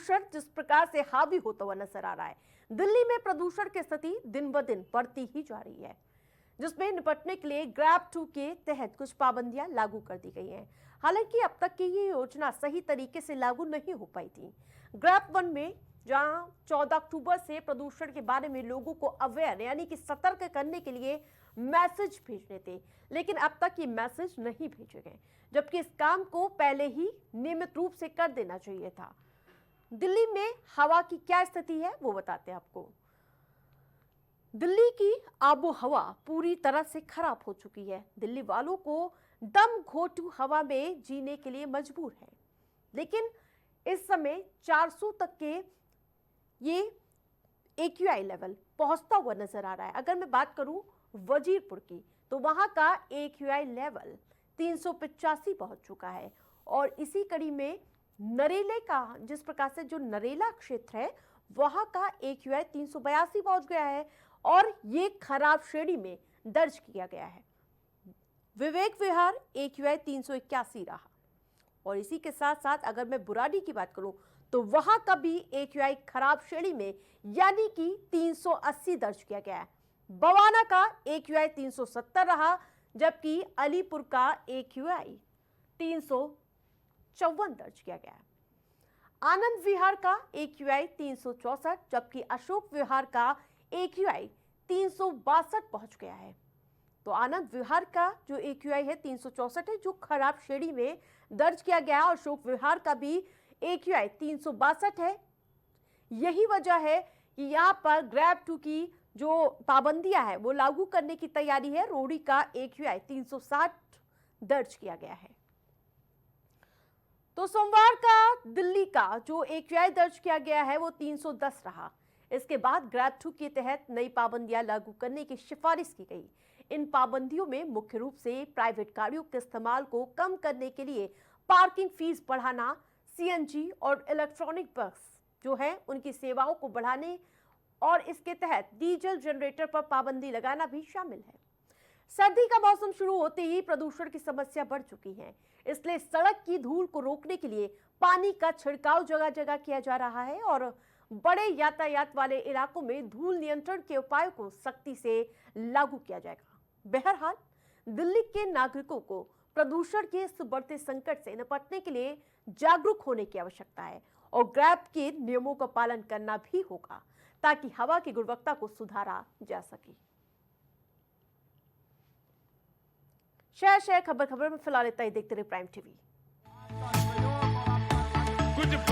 प्रदूषण जिस प्रकार से हावी होता हुआ नजर आ रहा है। दिल्ली में प्रदूषण की स्थिति दिन ब दिन बढ़ती ही जा रही है, जिसमें निपटने के लिए ग्रैब 2 के तहत कुछ पाबंदियां लागू कर दी गई हैं। हालांकि अब तक की ये योजना सही तरीके से लागू नहीं हो पाई थी। ग्रैब 1 में जहां 14 अक्टूबर से प्रदूषण के बारे में लोगों को अवेयर यानी कि सतर्क करने के लिए मैसेज भेजने थे, लेकिन अब तक ये मैसेज नहीं भेजे गए, जबकि इस काम को पहले ही नियमित रूप से कर देना चाहिए था। दिल्ली में हवा की क्या स्थिति है वो बताते हैं आपको। दिल्ली की आबो हवा पूरी तरह से खराब हो चुकी है। दिल्ली वालों को दम घोटू हवा में जीने के लिए मजबूर है, लेकिन इस समय 400 तक के ये AQI लेवल पहुंचता हुआ नजर आ रहा है। अगर मैं बात करूं वजीरपुर की, तो वहां का AQI लेवल 385 पहुंच चुका है। और इसी कड़ी में नरेले का, जिस प्रकार से जो नरेला क्षेत्र है वहां का AQI 382 पहुंच गया है और ये खराब श्रेणी में दर्ज किया गया है। विवेक विहार AQI 381 रहा। और इसी के साथ साथ अगर मैं बुराड़ी की बात करूं तो वहां का भी AQI खराब श्रेणी में यानी कि 380 दर्ज किया गया है। बवाना का AQI 370 रहा, जबकि अलीपुर का AQI 354 दर्ज किया गया है। आनंद विहार का AQI 364, जबकि अशोक विहार का AQI 362 पहुंच गया है। तो आनंद विहार का जो AQI है 364 है, जो खराब श्रेणी में दर्ज किया गया, और अशोक विहार का भी AQI 362 है। यही वजह है कि यहाँ पर ग्रैब 2 की जो पाबंदियां है वो लागू करने की तैयारी है। रोड़ी का AQI 360 दर्ज किया गया है। तो सोमवार का दिल्ली का जो AQI दर्ज किया गया है वो 310 रहा। इसके बाद ग्रैब 2 के तहत नई पाबंदियां लागू करने की सिफारिश की गई। इन पाबंदियों में मुख्य रूप से प्राइवेट गाड़ियों के इस्तेमाल को कम करने के लिए पार्किंग फीस बढ़ाना, CNG और इलेक्ट्रॉनिक बस जो है उनकी सेवाओं को बढ़ाने, और इसके तहत डीजल जनरेटर पर पाबंदी लगाना भी शामिल है। सर्दी का मौसम शुरू होते ही प्रदूषण की समस्या बढ़ चुकी है, इसलिए सड़क की धूल को रोकने के लिए पानी का छिड़काव जगह जगह किया जा रहा है और बड़े यातायात वाले इलाकों में धूल नियंत्रण के उपायों को सख्ती से लागू किया जाएगा। बहरहाल दिल्ली के नागरिकों को प्रदूषण के इस बढ़ते संकट से निपटने के लिए जागरूक होने की आवश्यकता है और ग्रैब के नियमों का पालन करना भी होगा, ताकि हवा की गुणवत्ता को सुधारा जा सके। शहर खबर में फिलहाल इतना ही। देखते रहे प्राइम टीवी।